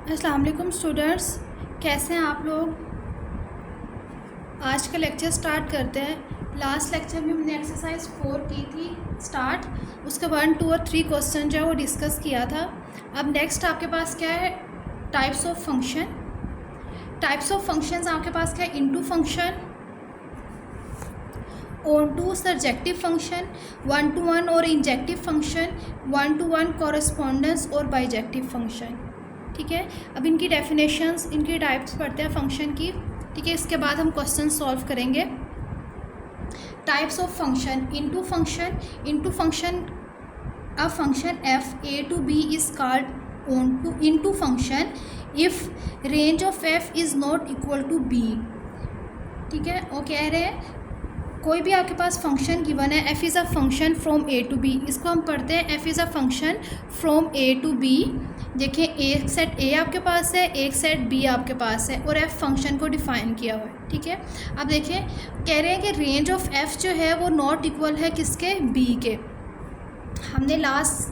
अस्सलाम वालेकुम स्टूडेंट्स, कैसे हैं आप लोग। आज का लेक्चर स्टार्ट करते हैं। लास्ट लेक्चर में हमने एक्सरसाइज 4 की थी स्टार्ट, उसके 1, 2 और 3 क्वेश्चन जो है वो डिस्कस किया था। अब नेक्स्ट आपके पास क्या है, types of function. Types of functions आपके पास क्या है, into function, onto surjective function, 1 to 1 और इंजेक्टिव फंक्शन, 1 to 1 कॉरेस्पॉन्डेंस और बाइजेक्टिव फंक्शन। ठीक है, अब इनकी डेफिनेशंस, इनकी टाइप्स पढ़ते हैं फंक्शन की। ठीक है, इसके बाद हम क्वेश्चन सॉल्व करेंगे। Types of function, into function. Into function, a function f a to b is called on to into function if range of f is not equal to b। ठीक है, वो कह रहे हैं कोई भी आपके पास फंक्शन गिवन है, f is a function from a to b। इसको हम पढ़ते हैं f is a function from a to b। देखिए, एक सेट a आपके पास है, एक सेट b आपके पास है, और f फंक्शन को डिफाइन किया हुआ है। ठीक है, अब देखिए कह रहे हैं कि रेंज ऑफ f जो है वो नॉट इक्वल है किसके, b के। हमने लास्ट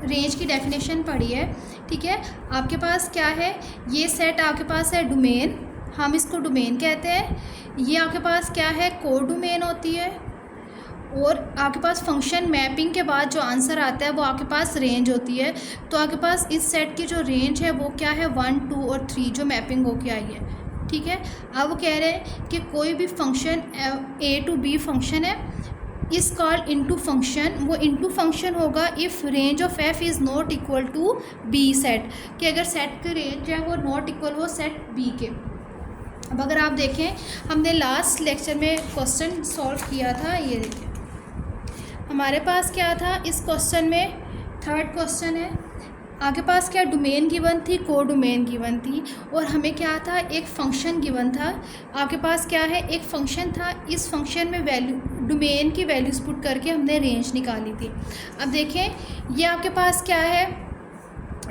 रेंज की डेफिनेशन पढ़ी है। ठीक है, आपके पास क्या है, ये सेट आपके पास है डोमेन, हम इसको डोमेन कहते हैं। ये आपके पास क्या है, कोडोमेन होती है। और आपके पास फंक्शन मैपिंग के बाद जो आंसर आता है वो आपके पास रेंज होती है। तो आपके पास इस सेट की जो रेंज है वो क्या है, 1, 2 और 3 जो मैपिंग होके आई है। ठीक है, अब वो कह रहे हैं कि कोई भी function a to b function है, इस कॉल्ड इनटू फंक्शन। वो इनटू फंक्शन होगा if range of f is not equal to b set, कि अगर सेट की रेंज है वो नॉट इक्वल हो सेट b के। अब अगर आप देखें, हमने लास्ट लेक्चर में क्वेश्चन सॉल्व किया था। ये देखिए हमारे पास क्या था इस क्वेश्चन में, थर्ड क्वेश्चन है। आपके पास क्या डोमेन गिवन थी, कोडोमेन गिवन थी, और हमें क्या था, एक फंक्शन गिवन था। आपके पास क्या है, एक फंक्शन था, इस फंक्शन में वैल्यू, डोमेन की वैल्यूज़ पुट करके हमने रेंज निकाली थी। अब देखें, ये आपके पास क्या है,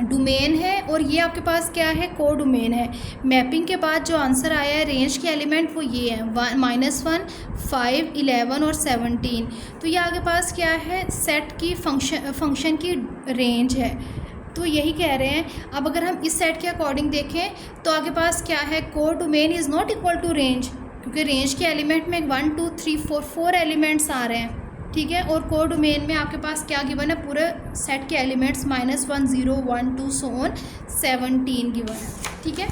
डोमेन है, और ये आपके पास क्या है, कोडोमेन है। मैपिंग के बाद जो आंसर आया है रेंज के एलिमेंट वो ये हैं, -1, 5, 11 और 17। तो ये आपके पास क्या है, सेट की फंक्शन की रेंज है। तो यही कह रहे हैं। अब अगर हम इस सेट के अकॉर्डिंग देखें तो आपके पास क्या है, codomain is not equal to range, क्योंकि रेंज के एलिमेंट में 1, 2, 3, 4 एलिमेंट्स आ रहे हैं। ठीक है, और कोडोमेन में आपके पास क्या गिवन है, पूरे सेट के एलिमेंट्स -1, 0, 1, 2 सो ऑन 17 गिवन है। ठीक है,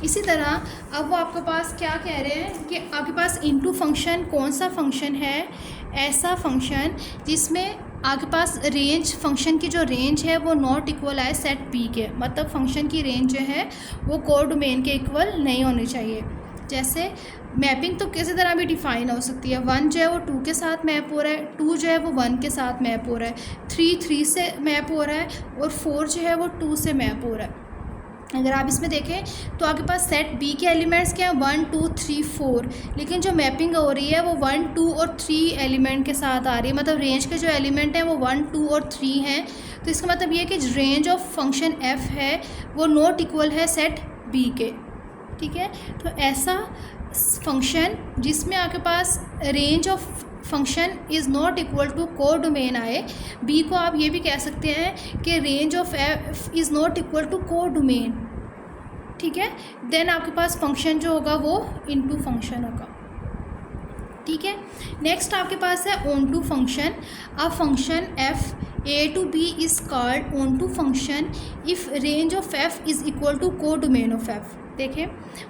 इसी तरह अब वो आपके पास क्या कह रहे हैं कि आपके पास इनटू फंक्शन कौन सा फंक्शन है, ऐसा फंक्शन जिसमें आपके पास रेंज, फंक्शन की जो रेंज है वो नॉट इक्वल है सेट बी के। मतलब फंक्शन की रेंज जो है वो कोडोमेन के इक्वल नहीं होनी चाहिए। जैसे मैपिंग तो किसी तरह भी डिफाइन हो सकती है, 1 जो है वो 2 के साथ मैप हो रहा है, 2 जो है वो 1 के साथ मैप हो रहा है, 3 से मैप हो रहा है, और 4 जो है वो 2 से मैप हो रहा है। अगर आप इसमें देखें तो आपके पास सेट बी के एलिमेंट्स क्या हैं, 1, 2, 3, 4, लेकिन जो मैपिंग हो रही है वो 1, 2 और 3 एलिमेंट के साथ आ रही है। मतलब रेंज के जो एलिमेंट हैं वो 1, 2 और 3 हैं। तो इसका मतलब ये है कि रेंज ऑफ फंक्शन f है वो नॉट इक्वल है सेट बी के। ठीक है, तो ऐसा फंक्शन जिसमें आपके पास range of function is not equal to codomain आए, बी को आप ये भी कह सकते हैं कि range of F is not equal to codomain. ठीक है, देन आपके पास फंक्शन जो होगा वो इनटू फंक्शन होगा। ठीक है, नेक्स्ट आपके पास है onto function. A function f a to b is called onto function if range of f is equal to codomain of f। देखें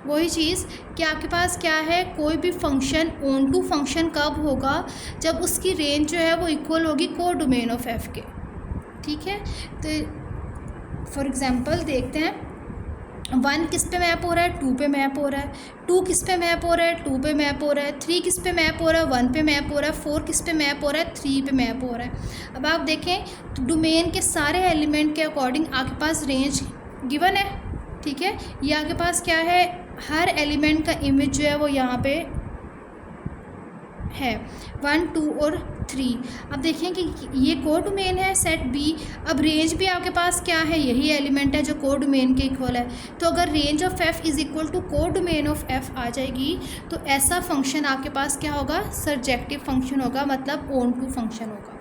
वही चीज़ कि आपके पास क्या है, कोई भी फंक्शन ऑन टू फंक्शन कब होगा, जब उसकी रेंज जो है वो इक्वल होगी कोडोमेन ऑफ f के। ठीक है, तो फॉर एग्जांपल देखते हैं, 1 किस पे मैप हो रहा है, 2 पे मैप हो रहा है, 2 किस पे मैप हो रहा है, 2 पे मैप हो रहा है, 3 किस पे मैप हो रहा है, 1 पे मैप हो रहा है, 4 किस पे मैप हो रहा है, 3 पे मैप हो रहा है। अब आप देखें तो डोमेन के सारे एलिमेंट के अकॉर्डिंग आपके पास रेंज गिवन है। ठीक है, ये आपके पास क्या है, हर एलिमेंट का इमेज जो है वो यहाँ पे है, 1, 2 और 3। अब देखें कि ये कोडोमेन है सेट बी। अब रेंज भी आपके पास क्या है, यही एलिमेंट है जो कोडोमेन के इक्वल है। तो अगर range of f is equal to codomain of f आ जाएगी तो ऐसा फंक्शन आपके पास क्या होगा, सर्जेक्टिव फंक्शन होगा, मतलब ऑन टू फंक्शन होगा।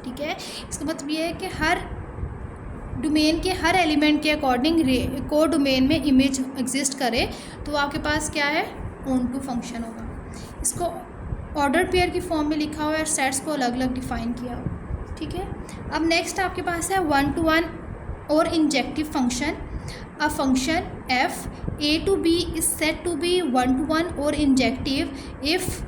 ठीक है, इसका मतलब ये है कि हर डोमेन के हर एलिमेंट के अकॉर्डिंग को डोमेन में इमेज एग्जिस्ट करे तो आपके पास क्या है, ऑन टू फंक्शन होगा। इसको ऑर्डर पेयर की फॉर्म में लिखा हुआ है, सेट्स को अलग अलग डिफाइन किया हुआ, ठीक है। अब नेक्स्ट आपके पास है वन टू वन और injective function. A function f a to b is said to b one to one और इंजेक्टिव इफ़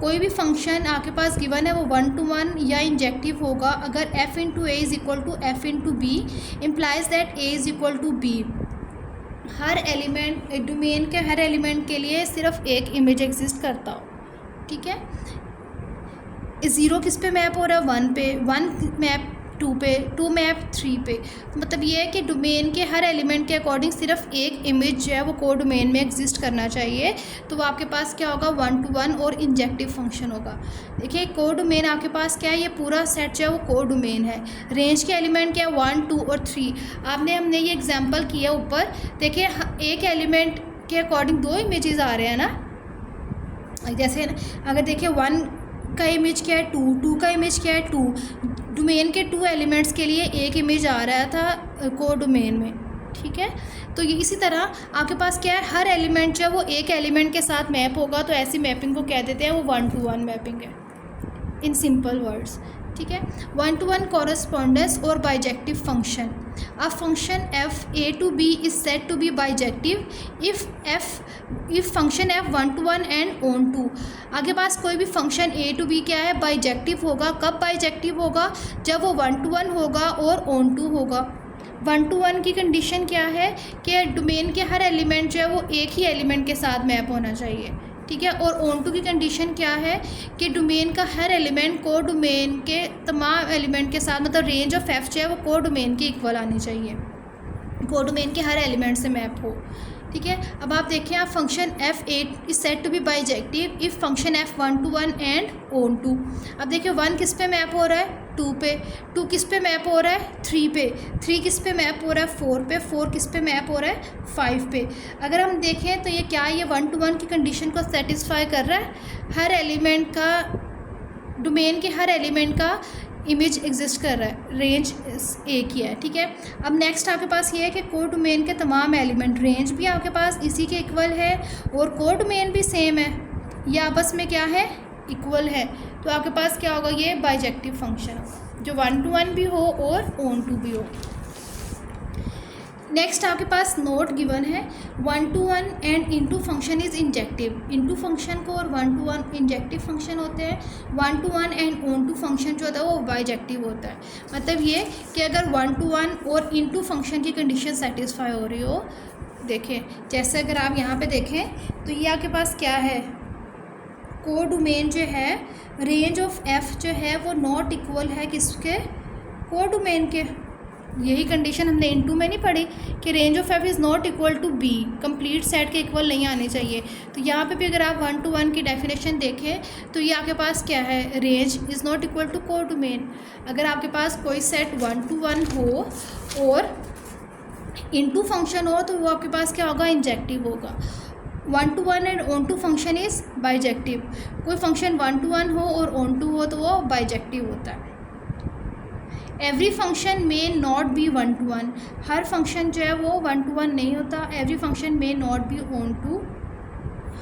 कोई भी फंक्शन आपके पास गिवन है वो वन टू वन या इंजेक्टिव होगा अगर f into a is equal to f into b implies that a is equal to b. हर एलिमेंट, डोमेन के हर एलिमेंट के लिए सिर्फ एक इमेज एग्जिस्ट करता हो, ठीक है। ज़ीरो किस पे मैप हो रहा है, वन पे, वन मैप टू पे, टू मैप थ्री पे। तो मतलब ये है कि डोमेन के हर एलिमेंट के अकॉर्डिंग सिर्फ एक इमेज जो है वो को डोमेन में एग्जिस्ट करना चाहिए। तो वो आपके पास क्या होगा, वन टू वन और इंजेक्टिव फंक्शन होगा। देखिए को डोमेन आपके पास क्या है, ये पूरा सेट जो है वो को डोमेन है। रेंज के एलिमेंट क्या है, वन टू और थ्री। हमने ये एग्जाम्पल किया ऊपर, देखिए एक एलिमेंट के अकॉर्डिंग दो इमेजेस आ रहे हैं ना। जैसे अगर देखिए वन का इमेज क्या है, टू, टू का इमेज क्या है, टू। डोमेन के टू एलिमेंट्स के लिए एक इमेज आ रहा था को डोमेन में, ठीक है। तो ये इसी तरह आपके पास क्या है, हर एलिमेंट जो है वो एक एलिमेंट के साथ मैप होगा, तो ऐसी मैपिंग को कह देते हैं वो वन टू वन मैपिंग है, इन सिंपल वर्ड्स, ठीक है। वन टू वन कॉरेस्पॉन्डेंस और bijective function. A function f a to b is said to b bijective if function f one to one and onto. आगे पास कोई भी function A to B क्या है, bijective होगा। कब bijective होगा, जब वो वन टू वन होगा और ऑन टू होगा। वन टू वन की कंडीशन क्या है कि डोमेन के हर एलिमेंट जो है वो एक ही एलिमेंट के साथ मैप होना चाहिए, ठीक है। और ऑन टू की कंडीशन क्या है कि डोमेन का हर एलिमेंट को डोमेन के तमाम एलिमेंट के साथ, मतलब रेंज ऑफ एफ जो है वो को डोमेन के इक्वल आनी चाहिए, को डोमेन के हर एलिमेंट से मैप हो, ठीक है। अब आप देखिए, आप function f a is said to b bijective if function f one to one and onto. अब देखिए वन किस पे मैप हो रहा है, टू पे, टू किस पे मैप हो रहा है, थ्री पे, थ्री किस पे मैप हो रहा है, फोर पे, फोर किस पे मैप हो रहा है, फाइव पे। अगर हम देखें तो ये क्या है, ये वन टू वन की कंडीशन को सेटिस्फाई कर रहा है। हर एलिमेंट का, डोमेन के हर एलिमेंट का इमेज एग्जिस्ट कर रहा है, रेंज एक ही है, ठीक है। अब नेक्स्ट आपके पास ये है कि को डोमेन के तमाम एलिमेंट, रेंज भी आपके पास इसी के इक्वल है और को डोमेन भी सेम है, या आपस में क्या है, इक्वल है। तो आपके पास क्या होगा, ये बाइजेक्टिव फंक्शन होगा, जो वन टू वन भी हो और ऑन टू भी हो। नेक्स्ट आपके पास नोट गिवन है, one to one and into function is injective. Into function को और one to one injective function होते हैं। One to one and onto function जो होता है वो बाइजेक्टिव होता है। मतलब ये कि अगर वन टू वन और इनटू फंक्शन की कंडीशन सेटिस्फाई हो रही हो, देखें जैसे अगर आप यहाँ पे देखें तो ये आपके पास क्या है, को डोमेन जो है, रेंज ऑफ एफ जो है वो नॉट इक्वल है किसके, को डोमेन के। यही कंडीशन हमने इनटू में नहीं पढ़ी कि range of F is not equal to b, complete set के इक्वल नहीं आनी चाहिए। तो यहाँ पे भी अगर आप वन टू वन की डेफिनेशन देखें तो ये आपके पास क्या है, range is not equal to codomain. अगर आपके पास कोई सेट वन टू वन हो और इनटू फंक्शन हो तो वो आपके पास क्या होगा, इंजेक्टिव होगा। One to one and onto function is bijective. कोई फंक्शन वन टू वन हो और ऑन टू हो तो वो बाइजेक्टिव होता है। Every function may not be one to one. हर फंक्शन जो है वो वन टू वन नहीं होता। Every function may not be onto,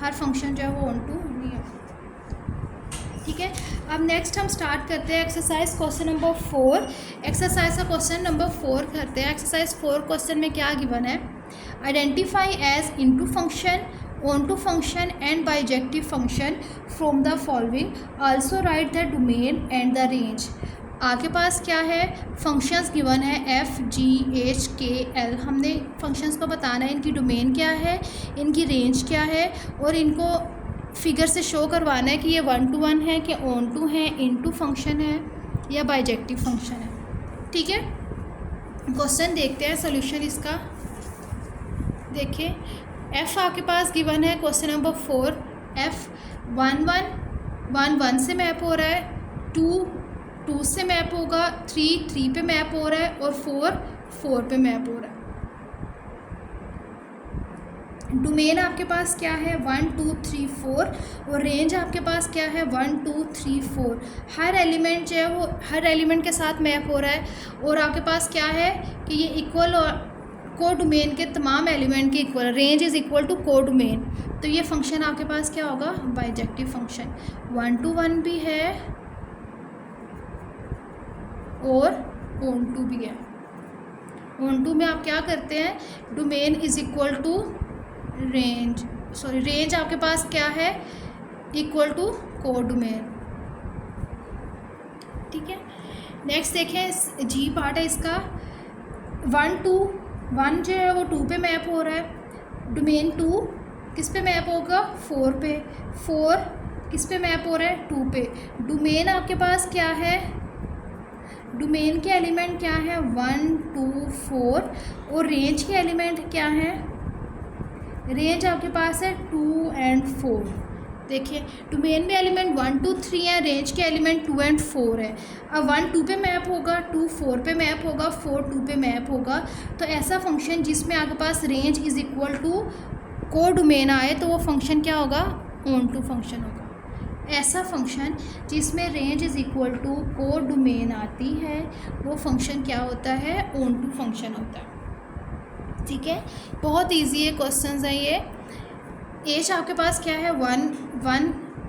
हर फंक्शन जो है वो ऑन टू नहीं होता, ठीक है। अब नेक्स्ट हम स्टार्ट करते हैं एक्सरसाइज क्वेश्चन नंबर 4। एक्सरसाइज का क्वेश्चन नंबर 4 करते हैं। एक्सरसाइज 4 क्वेश्चन में क्या गिवन है, identify as into function, onto function and bijective function from the following, also write the domain and the range. आपके पास क्या है, फंक्शंस गिवन है f g h k l. हमने फंक्शंस को बताना है इनकी डोमेन क्या है, इनकी रेंज क्या है और इनको फिगर से शो करवाना है कि ये वन टू वन है कि ऑन टू है, इनटू फंक्शन है या बाइजेक्टिव फंक्शन है, ठीक है। क्वेश्चन देखते हैं सॉल्यूशन इसका। देखिए एफ़ आपके पास गिवन है question number 4। F one one से मैप हो रहा है, टू से मैप होगा, थ्री पे मैप हो रहा है और फोर पे मैप हो रहा है। डोमेन आपके पास क्या है 1 2 3 4 और रेंज आपके पास क्या है 1 2 3 4। हर एलिमेंट जो है वो हर एलिमेंट के साथ मैप हो रहा है और आपके पास क्या है कि ये इक्वल और को डोमेन के तमाम एलिमेंट के equal, range is equal to codomain. तो ये फंक्शन आपके पास क्या होगा, बाइजेक्टिव फंक्शन। 1 to 1 भी है और ऑन टू भी है। ऑन टू में आप क्या करते हैं, domain is equal to range, sorry range आपके पास क्या है इक्वल टू को डोमेन। ठीक है, नेक्स्ट देखें जी पार्ट है इसका। 1 2 1 जो है वो 2 पे मैप हो रहा है। डोमेन 2 किस पे मैप होगा, 4 पे। 4 किस पे मैप हो रहा है, 2 पे। डोमेन आपके पास क्या है, डोमेन के एलिमेंट क्या है 1 2 4 और रेंज के एलिमेंट क्या है, रेंज आपके पास है 2 and 4। देखिए डोमेन में एलिमेंट 1 2 3 है, रेंज के एलिमेंट 2 and 4 है। अब 1 2 पे मैप होगा, 2 4 पे मैप होगा, 4 2 पे मैप होगा। तो ऐसा फंक्शन जिसमें आपके पास रेंज इज़ इक्वल टू को डोमेन आए तो वो फंक्शन क्या होगा, ऑन टू फंक्शन होगा। ऐसा फंक्शन जिसमें रेंज इज़ इक्वल टू को डोमेन आती है वो फंक्शन क्या होता है, ऑन टू फंक्शन होता है। ठीक है, बहुत इजी है क्वेश्चंस है ये। एज आपके पास क्या है 1 1,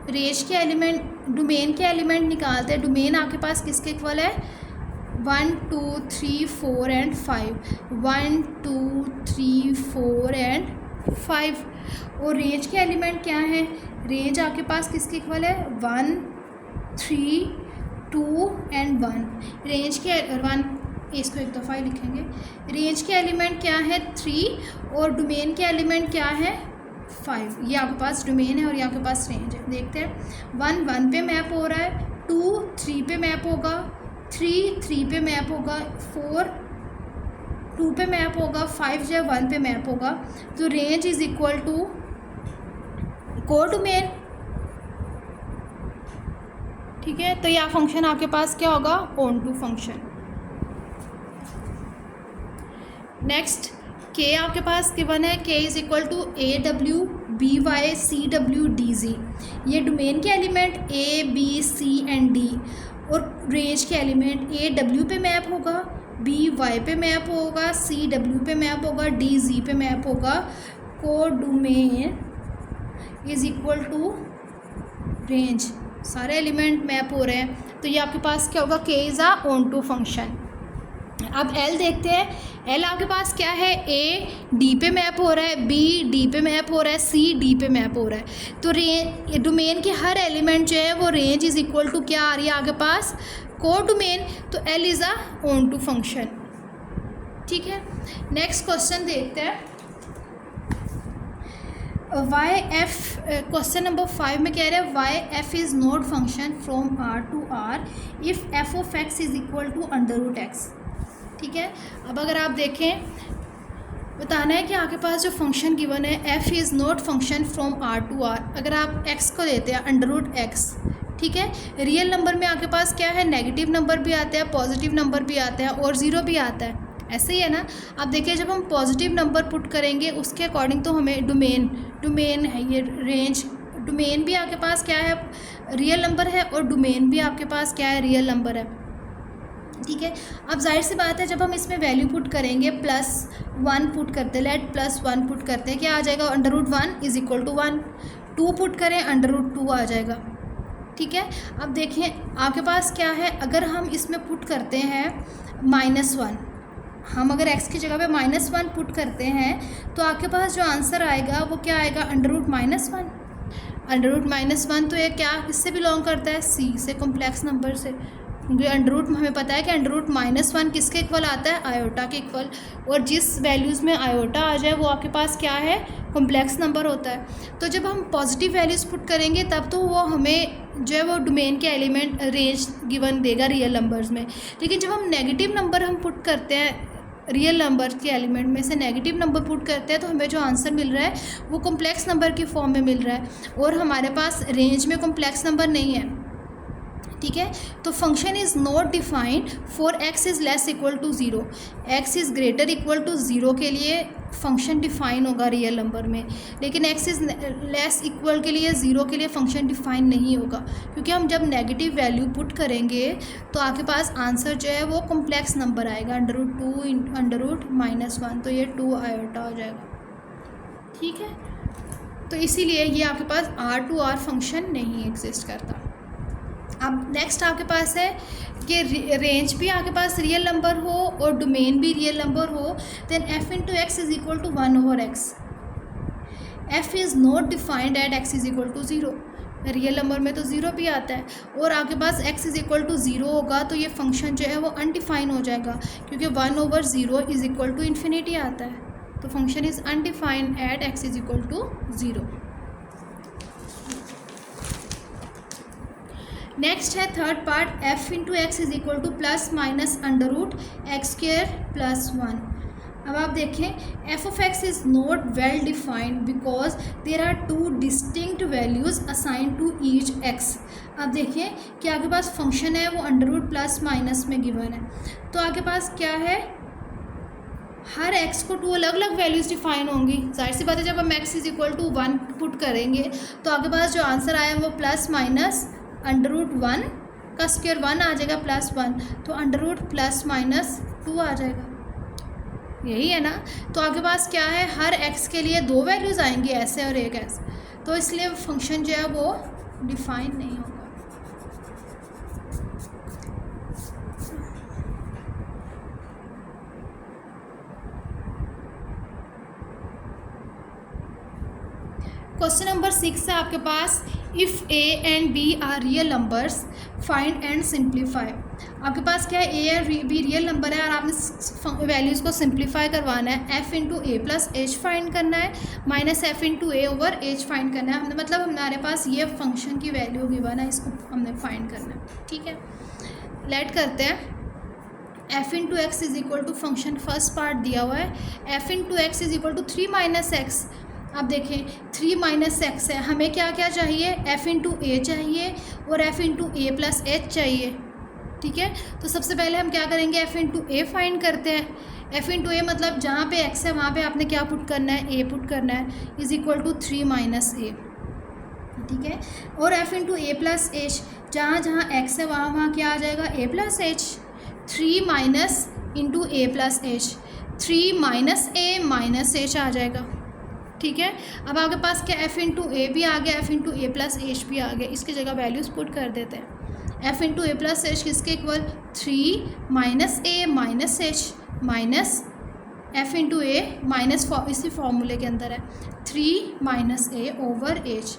रेंज के एलिमेंट, डोमेन के एलिमेंट निकालते हैं। डोमेन आपके पास किसके इक्वल है, 1 2 3 4 and 5, 1 2 3 4 and 5। और रेंज के एलिमेंट क्या है, रेंज आपके पास किसके इक्वल है 1 3 2 and 1। रेंज के 1, इसको एक दफ़ा ही लिखेंगे। रेंज के एलिमेंट क्या है 3 और डोमेन के एलिमेंट क्या है 5। ये आपके पास डोमेन है और ये आपके पास रेंज है। देखते हैं 1 1 पे मैप हो रहा है, 2 3 पे मैप होगा, 3 3 पे मैप होगा, 4 2 पे मैप होगा, 5 जो है 1 पे मैप होगा। तो रेंज इज़ इक्वल टू को डोमेन। ठीक है, तो यह फंक्शन आपके पास क्या होगा, ऑन टू फंक्शन। नेक्स्ट के आपके पास गिवन है, K is equal to A W B Y C W D G. ये डोमेन के element A B C and D और रेंज के एलिमेंट ए डब्ल्यू पे मैप होगा, बी वाई पे मैप होगा, सी डब्ल्यू पे मैप होगा, डी जी पे मैप होगा। को domain is equal to range, सारे एलिमेंट मैप हो रहे हैं। तो ये आपके पास क्या होगा, k is a onto function. अब एल देखते हैं। एल आपके पास क्या है, ए डी पे मैप हो रहा है, बी डी पे मैप हो रहा है, सी डी पे मैप हो रहा है। तो रेंज, डोमेन के हर एलिमेंट जो है वो रेंज इज़ इक्वल टू क्या आ रही है आपके पास, को डोमेन। तो l is a onto function. ठीक है, नेक्स्ट क्वेश्चन देखते हैं। वाई एफ, क्वेश्चन नंबर 5 में कह रहे हैं why f is not function from r to r if f of x is equal to under root x. ठीक है, अब अगर आप देखें, बताना है कि आपके पास जो फंक्शन गिवन है f is not function from r to r. अगर आप एक्स को लेते हैं अंडर रूट एक्स, ठीक है, रियल नंबर में आपके पास क्या है, नेगेटिव नंबर भी आते हैं, पॉजिटिव नंबर भी आते हैं और ज़ीरो भी आता है। ऐसे ही है ना। अब देखिए जब हम पॉजिटिव नंबर पुट करेंगे उसके अकॉर्डिंग तो हमें डोमेन है, ये रेंज, डोमेन भी आपके पास क्या है, रियल नंबर है और डोमेन भी आपके पास क्या है, रियल नंबर है। ठीक है, अब जाहिर सी बात है जब हम इसमें वैल्यू पुट करेंगे +1 पुट करते हैं, लेट +1 पुट करते हैं, क्या आ जाएगा, under root 1 is equal to 1। 2 put करें, अंडर रूट 2 आ जाएगा। ठीक है, अब देखिए आपके पास क्या है, अगर हम इसमें पुट करते हैं -1, हम अगर x की जगह पे -1 पुट करते हैं तो आपके पास जो आंसर आएगा वो क्या आएगा, अंडर रूट -1। अंडर रूट -1 तो ये क्या किससे बिलोंग करता है, c से, कॉम्प्लेक्स नंबर से, क्योंकि अंडर रूट हमें पता है कि अंडर रूट -1 किसके इक्वल आता है, आयोटा के इक्वल। और जिस वैल्यूज़ में आयोटा आ जाए वो आपके पास क्या है, कॉम्प्लेक्स नंबर होता है। तो जब हम पॉजिटिव वैल्यूज़ पुट करेंगे तब तो वो हमें जो है वो डोमेन के एलिमेंट रेंज गिवन देगा रियल नंबर्स में। लेकिन जब हम नेगेटिव नंबर हम पुट करते हैं, रियल नंबर के एलिमेंट में से नेगेटिव नंबर पुट करते हैं तो हमें जो आंसर मिल रहा है वो कॉम्प्लेक्स नंबर की फॉर्म में मिल रहा है और हमारे पास रेंज में कॉम्प्लेक्स नंबर नहीं है। ठीक है। तो function is not defined for x is less equal to zero, x is greater equal to zero के लिए फंक्शन डिफाइन होगा रियल नंबर में, लेकिन एक्स इज़ लेस इक्वल के लिए ज़ीरो के लिए फंक्शन डिफाइन नहीं होगा, क्योंकि हम जब नेगेटिव वैल्यू पुट करेंगे तो आपके पास आंसर जो है वो कॉम्प्लेक्स नंबर आएगा, √2 √-1, तो ये 2 आयोटा हो जाएगा। ठीक है, तो इसीलिए ये आपके पास R2R फंक्शन नहीं एग्जिस्ट करता। अब नेक्स्ट आपके पास है कि रेंज भी आपके पास रियल नंबर हो और डोमेन भी रियल नंबर हो, then f into x is equal to 1/x। f is not defined at x is equal to 0, real number में तो 0 भी आता है, और आपके पास x इज इक्वल टू 0 होगा तो ये फंक्शन जो है वो अनडिफाइन हो जाएगा, क्योंकि 1/0 इज इक्वल टू इन्फिनिटी आता है, तो function is undefined at x is equal to 0। Next है third part, f into x is equal to +-√x² + 1। अब आप देखें f of x is not well defined because there are 2 distinct values assign to each x। अब देखिए कि आपके पास function है वो √+- में गिवन है, तो आपके पास क्या है, हर x को 2 अलग अलग वैल्यूज़ डिफाइन होंगी। जाहिर सी बात है जब हम x is equal to 1 put करेंगे तो आपके पास जो आंसर आया वो +-√1 का स्क्वायर 1 आ जाएगा +1, तो √+-2 आ जाएगा, यही है ना। तो आपके पास क्या है, हर x के लिए 2 वैल्यूज़ आएंगी ऐसे और एक ऐसे, तो इसलिए फंक्शन जो है वो डिफाइन नहीं होगा। क्वेश्चन नंबर 6 है आपके पास, if a and b are real numbers find and simplify. आपके पास क्या है, a और b रियल नंबर है और आपने वैल्यूज़ को सिंप्लीफाई करवाना है, f इंटू ए प्लस एच फाइंड करना है -f इंटू ए ओवर एच फाइंड करना है। हमने मतलब हमारे पास ये फंक्शन की वैल्यू गिवन है, इसको हमने फाइंड करना है। ठीक है, लेट करते हैं। f into x is equal to function first part दिया हुआ है, f into x is equal to 3 - x। अब देखें 3 - x है, हमें क्या क्या चाहिए, f इंटू ए चाहिए और f इंटू ए प्लस एच चाहिए। ठीक है, तो सबसे पहले हम क्या करेंगे, f इंटू ए फाइंड करते हैं। f इंटू ए मतलब जहाँ पे x है वहाँ पे आपने क्या पुट करना है, a पुट करना है, इज इक्वल टू 3 - a। ठीक है, और f इंटू ए प्लस एच, जहाँ जहाँ x है वहाँ वहाँ क्या आ जाएगा, a plus H. 3 minus into A plus H, 3 minus A minus H आ जाएगा। ठीक है, अब आपके पास क्या, f इंटू ए भी आ गया, f इंटू ए प्लस एच भी आ गया, इसकी जगह वैल्यूज़ पुट कर देते हैं। f इंटू ए प्लस एच किसके equal, 3 minus A minus H minus f into A minus इसी फॉर्मूले के अंदर है 3 minus A over H,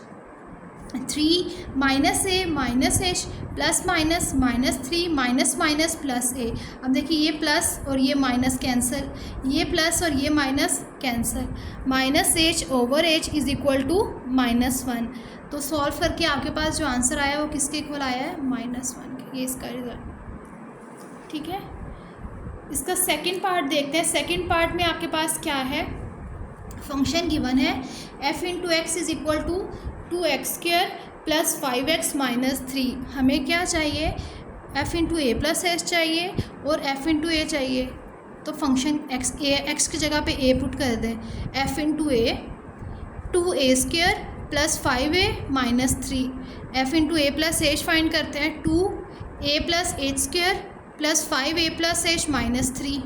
3 minus A minus H plus minus -3 minus minus plus A. अब देखिए ये प्लस और ये माइनस कैंसिल, ये प्लस और ये minus cancel, -h over h is equal to -1। तो सॉल्व करके आपके पास जो आंसर आया वो किसके इक्वल आया है, -1 के। ये इसका रिजल्ट। ठीक है, इसका सेकंड पार्ट देखते हैं। सेकंड पार्ट में आपके पास क्या है, फंक्शन गिवन है f into x is equal to 2x² + 5x - 3। हमें क्या चाहिए, f इंटू ए प्लस एच चाहिए और f इंटू ए चाहिए, तो फंक्शन x की जगह पे a पुट कर दें, f इंटू ए 2a² + 5a - 3, f इंटू ए प्लस एच फाइंड करते हैं, 2a + h² + 5a + h - 3।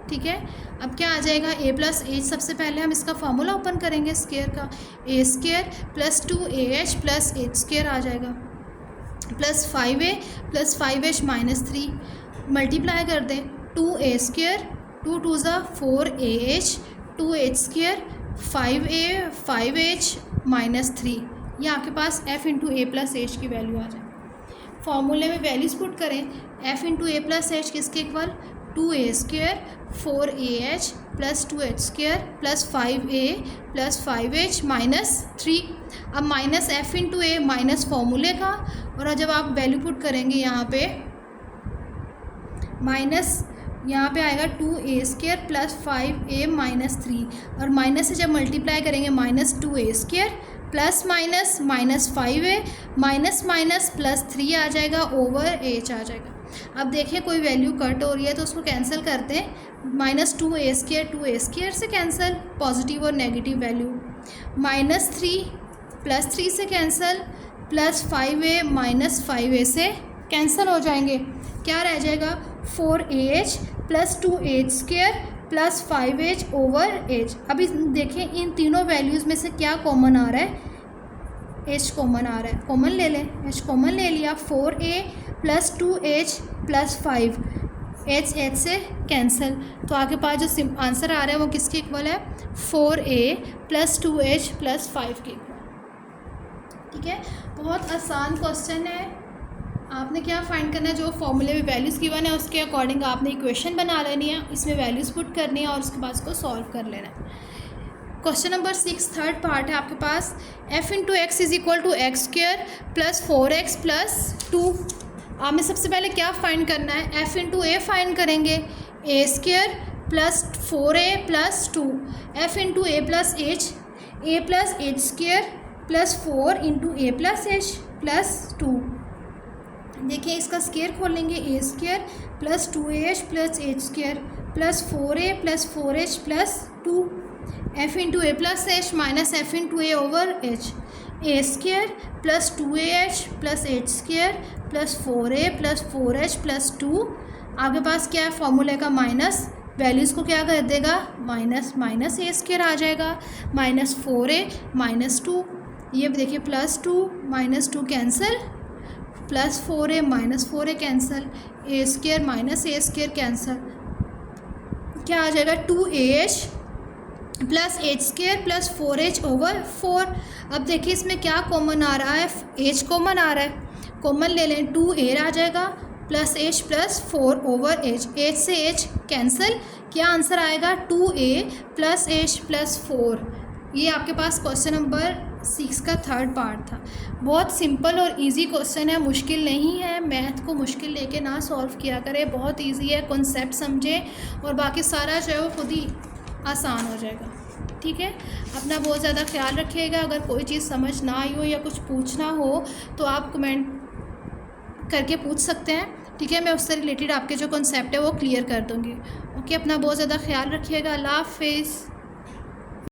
ठीक है, अब क्या आ जाएगा, a प्लस एच, सबसे पहले हम इसका फार्मूला ओपन करेंगे स्क्वायर का, a² + 2ah + h² आ जाएगा प्लस 5a + 5h - 3, मल्टीप्लाई कर दें, 2a², 2 2 ज़ा 4ah, 2h², 5a 5h - 3। ये आपके पास f इंटू ए प्लस एच की वैल्यू आ जाए। फॉर्मूले में वैल्यूज़ पुट करें, f इंटू ए प्लस एच किसके equal, 2a² 4ah + 2h² + 5a + 5h - 3। अब minus f into A minus फॉर्मूले का, और जब आप वैल्यू पुट करेंगे यहाँ पे माइनस, यहाँ पे आएगा 2a² + 5a - 3, और माइनस से जब मल्टीप्लाई करेंगे -2a² प्लस माइनस -5 है, माइनस माइनस +3 आ जाएगा ओवर h आ जाएगा। अब देखिए कोई वैल्यू कट हो रही है तो उसको कैंसिल करते हैं। -2a² से कैंसिल, पॉजिटिव और नेगेटिव वैल्यू। -3 +3 से कैंसिल, +5a -5a से कैंसिल हो जाएंगे। क्या रह जाएगा 4ah + 2h² + 5h over h। अभी देखें इन तीनों वैल्यूज़ में से क्या कॉमन आ रहा है, h कॉमन आ रहा है, कॉमन ले लें। h कॉमन ले लिया, 4a + 2h + 5, h से कैंसिल। तो आपके पास जो आंसर आ रहा है वो किसके इक्वल है, 4a + 2h + 5 के इक्वल। ठीक है, बहुत आसान क्वेश्चन है। आपने क्या फाइंड करना है, जो फॉर्मूले में वैल्यूज़ गिवन है उसके अकॉर्डिंग आपने इक्वेशन बना लेनी है, इसमें वैल्यूज़ पुट करनी है और उसके बाद उसको सॉल्व कर लेना है। क्वेश्चन नंबर 6 थर्ड पार्ट है आपके पास। f × x = x² + 4x + 2। आपने सबसे पहले क्या फाइंड करना है, f × a फाइंड करेंगे, a² + 4a + 2, f × a + h, a + h² + 4 × a + h + 2। देखिए इसका स्क्वायर खोल लेंगे, a² + 2ah + h² + 4a + 4h + 2, f × a + h - f × a over h, a² + 2ah + h² + 4a + 4h + 2। आपके पास क्या है, फॉर्मूले का माइनस, वैल्यूज़ को क्या कर देगा, माइनस माइनस a² आ जाएगा, -4a -2, ये देखिए +2 -2 cancel, +4a -4a cancel, a² - a² cancel, क्या आ जाएगा 2ah + h² + 4h ओवर 4। अब देखिए इसमें क्या कॉमन आ रहा है, h कॉमन आ रहा है, कॉमन ले लें, 2a आ जाएगा +h + 4 ओवर h, h से h कैंसिल, क्या आंसर आएगा 2a + h + 4। ये आपके पास क्वेश्चन नंबर 6 का थर्ड पार्ट था। बहुत सिंपल और इजी क्वेश्चन है, मुश्किल नहीं है। मैथ को मुश्किल लेके ना सॉल्व किया करें, बहुत इजी है, कॉन्सेप्ट समझें और बाकी सारा जो है वो खुद ही आसान हो जाएगा। ठीक है, अपना बहुत ज़्यादा ख्याल रखिएगा। अगर कोई चीज़ समझ ना आई हो या कुछ पूछना हो तो आप कमेंट करके पूछ सकते हैं। ठीक है, मैं उससे रिलेटेड आपके जो कॉन्सेप्ट है वो क्लियर कर दूँगी। ओके, अपना बहुत ज़्यादा ख्याल रखिएगा। अल्लाह हाफिज़।